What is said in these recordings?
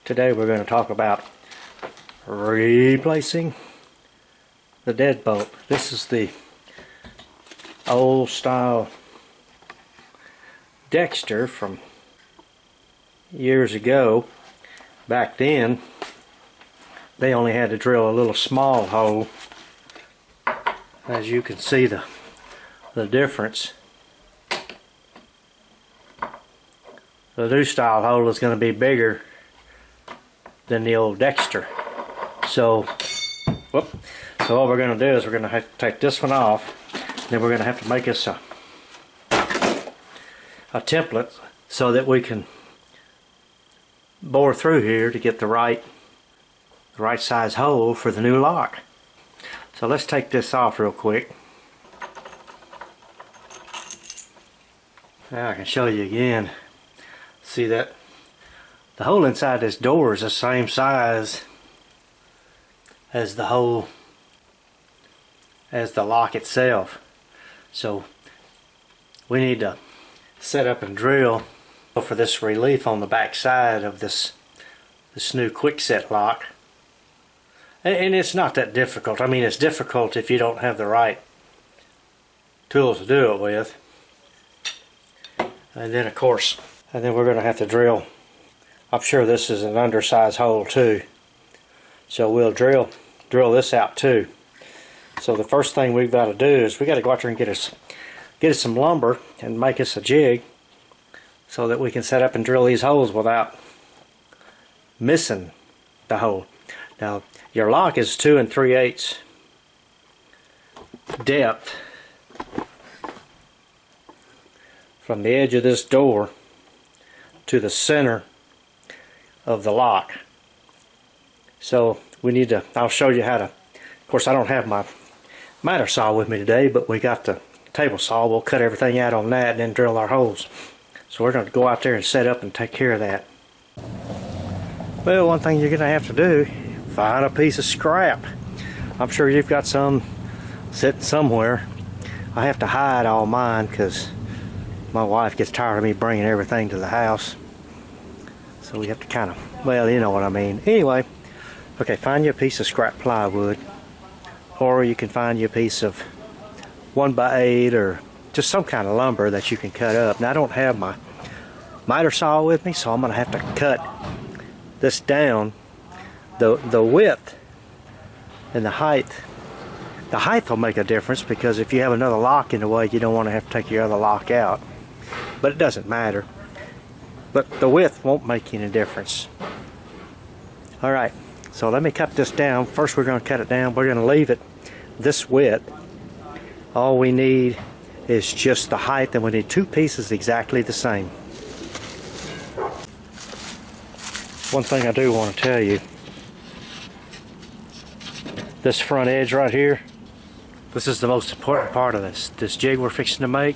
Today we're going to talk about replacing the deadbolt. This is the old style Dexter from years ago. Back then they only had to drill a little small hole. As you can see the difference. The new style hole is going to be bigger than the old Dexter. So what we're going to do is we're going to have to take this one off. Then we're going to have to make us a template so that we can bore through here to get the right size hole for the new lock. So let's take this off real quick. Now I can show you again. See that the hole inside this door is the same size as the hole as the lock itself. So we need to set up and drill for this relief on the back side of this new Kwikset lock. And it's not that difficult. I mean, it's difficult if you don't have the right tools to do it with. And then of course, we're going to have to drill. I'm sure this is an undersized hole too. So we'll drill this out too. So the first thing we've got to do is we got to go out there and get us some lumber and make us a jig so that we can set up and drill these holes without missing the hole. Now your lock is 2 3/8 depth from the edge of this door to the center of the lock. So we need to, I'll show you how to, of course I don't have my miter saw with me today, but we got the table saw. We'll cut everything out on that and then drill our holes. So we're going to go out there and set up and take care of that. Well, one thing you're going to have to do, find a piece of scrap. I'm sure you've got some sitting somewhere. I have to hide all mine because my wife gets tired of me bringing everything to the house. So we have to kind of, well, you know what I mean. Anyway, okay, find you a piece of scrap plywood, or you can find you a piece of 1x8 or just some kind of lumber that you can cut up. Now I don't have my miter saw with me, so I'm going to have to cut this down. The width and the height will make a difference, because if you have another lock in the way, you don't want to have to take your other lock out. But it doesn't matter. But the width won't make any difference. Alright, so let me cut this down. First we're going to cut it down. We're going to leave it this width. All we need is just the height, and we need 2 pieces exactly the same. One thing I do want to tell you, this front edge right here, this is the most important part of this jig we're fixing to make,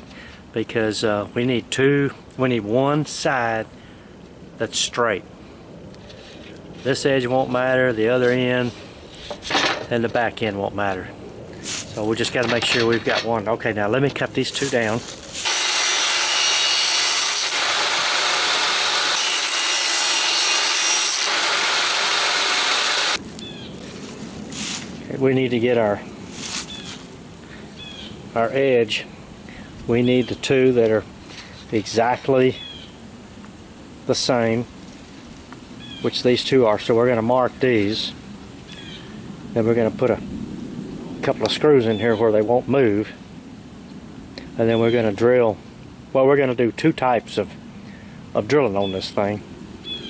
because we need one side that's straight. This edge won't matter, the other end and the back end won't matter. So we just got to make sure we've got one. Okay, now let me cut these 2 down. We need to get our edge. We need the 2 that are exactly the same, which these 2 are. So we're going to mark these. Then we're going to put a couple of screws in here where they won't move. And then we're going to drill. Well, we're going to do 2 types of drilling on this thing.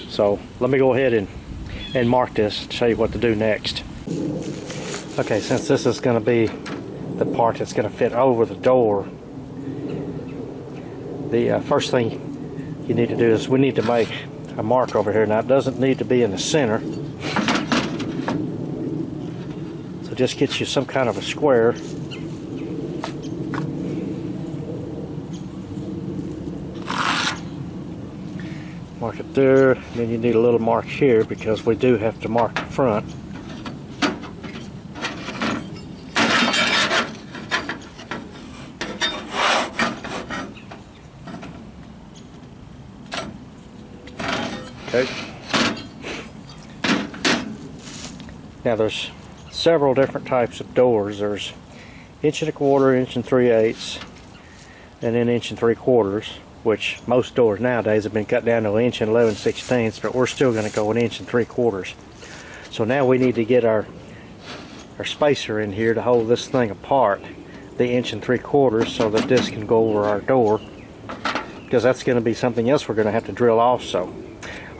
So let me go ahead and mark this and show you what to do next. Okay, since this is going to be the part that's going to fit over the door, the first thing you need to do is we need to make a mark over here. Now it doesn't need to be in the center, so just get you some kind of a square. Mark it there, then you need a little mark here because we do have to mark the front. Okay. Now there's several different types of doors. There's 1¼ inch, 1 3/8, and then 1 3/4, which most doors nowadays have been cut down to 1 11/16, but we're still going to go 1 3/4. So now we need to get our spacer in here to hold this thing apart, the 1 3/4, so that this can go over our door, because that's going to be something else we're going to have to drill also.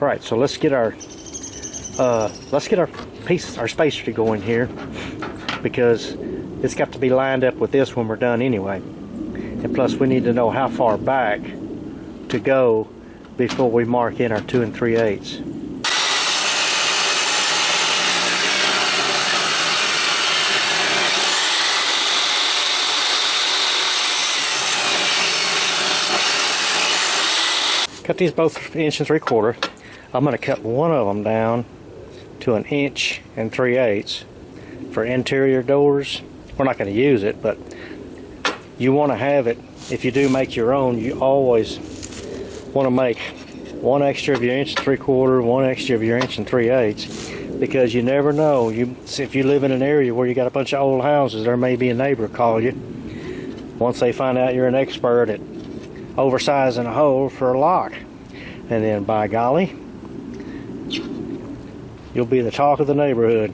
All right, so let's get our spacer to go in here, because it's got to be lined up with this when we're done anyway. And plus we need to know how far back to go before we mark in our 2 3/8. Cut these both 1 3/4. I'm going to cut one of them down to 1 3/8 for interior doors. We're not going to use it, but you want to have it. If you do make your own, you always want to make one extra of your 1 3/4, one extra of your 1 3/8, because you never know. If you live in an area where you got a bunch of old houses, there may be a neighbor call you once they find out you're an expert at oversizing a hole for a lock, and then by golly, you'll be the talk of the neighborhood.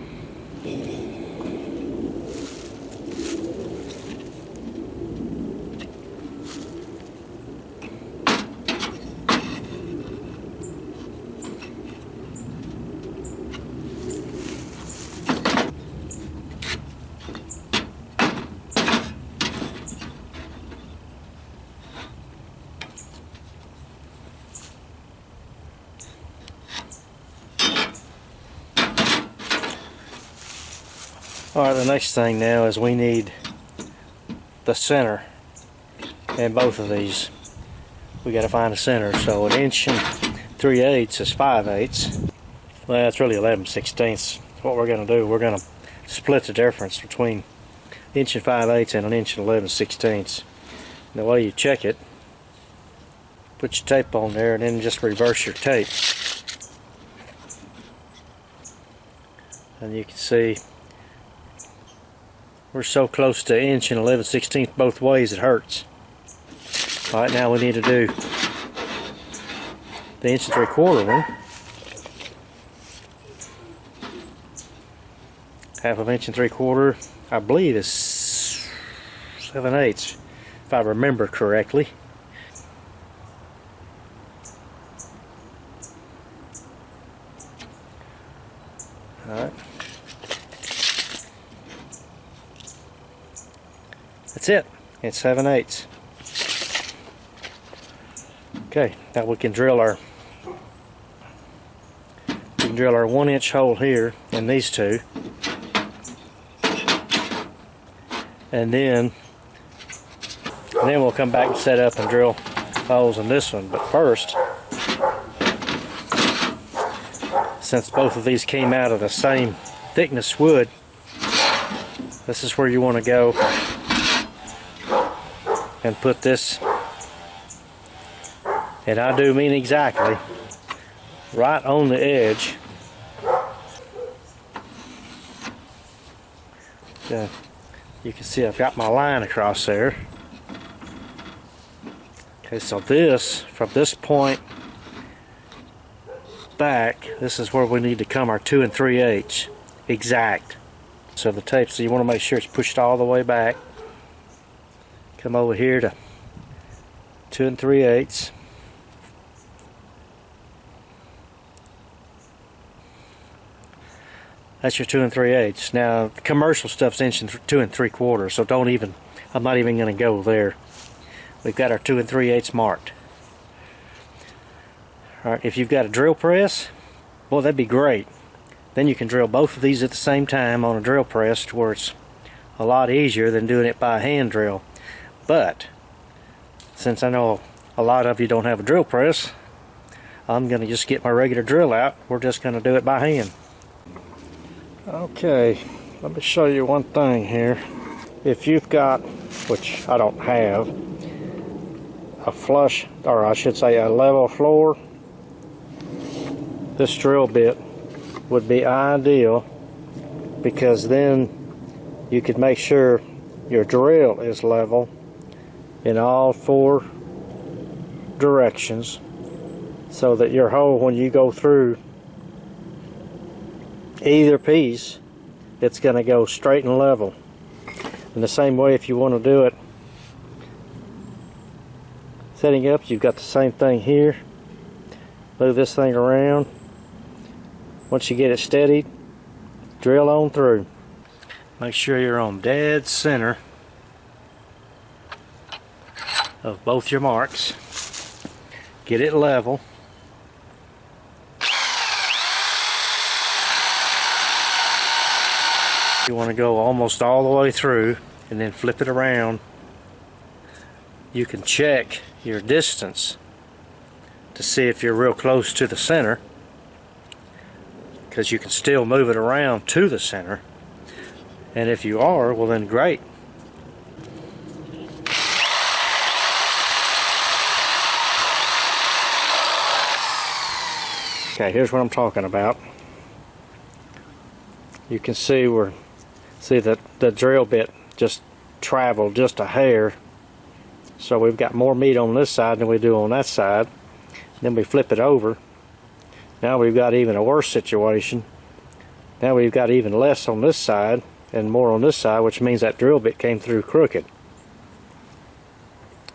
Alright, the next thing now is we need the center in both of these. We got to find a center. So 1 3/8 is 5/8. Well, it's really 11/16. What we're going to do, we're going to split the difference between 1 5/8 and 1 11/16. The way you check it, put your tape on there and then just reverse your tape. And you can see we're so close to 1 11/16 both ways it hurts. Alright, now we need to do the 1 3/4 one. Half of 1 3/4, I believe, is 7/8, if I remember correctly. Alright. That's it. It's 7/8. Okay, now we can drill our 1 inch hole here in these two, and then we'll come back and set up and drill holes in this one. But first, since both of these came out of the same thickness wood, this is where you want to go and put this, and I do mean exactly, right on the edge. You can see I've got my line across there. Okay, so this, from this point back, this is where we need to come our 2 3/8 exact. So the tape, so you want to make sure it's pushed all the way back. Come over here to 2 3/8. That's your 2 3/8. Now, the commercial stuff's 2 3/4, so don't even, I'm not even going to go there. We've got our 2 3/8 marked. Alright, if you've got a drill press, well, that'd be great. Then you can drill both of these at the same time on a drill press, to where it's a lot easier than doing it by hand drill. But since I know a lot of you don't have a drill press, I'm going to just get my regular drill out. We're just going to do it by hand. Okay, let me show you one thing here. If you've got, which I don't have, a flush, or I should say a level floor, this drill bit would be ideal because then you could make sure your drill is level in all 4 directions, so that your hole, when you go through either piece, it's going to go straight and level. In the same way, if you want to do it setting up, you've got the same thing here. Move this thing around. Once you get it steady, drill on through. Make sure you're on dead center of both your marks. Get it level. You want to go almost all the way through and then flip it around. You can check your distance to see if you're real close to the center, because you can still move it around to the center, and if you are, well then great. Okay, here's what I'm talking about. You can see that the drill bit just traveled just a hair, so we've got more meat on this side than we do on that side. Then we flip it over. Now we've got even a worse situation. Now we've got even less on this side and more on this side, which means that drill bit came through crooked.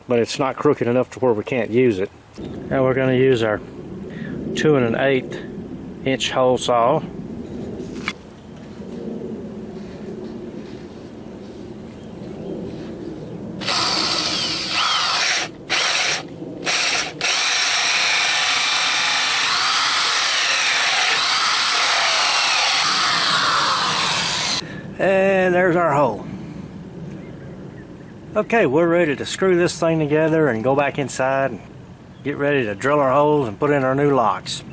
But it's not crooked enough to where we can't use it. Now we're going to use our 2 1/8 inch hole saw. And there's our hole. Okay, we're ready to screw this thing together and go back inside and get ready to drill our holes and put in our new locks.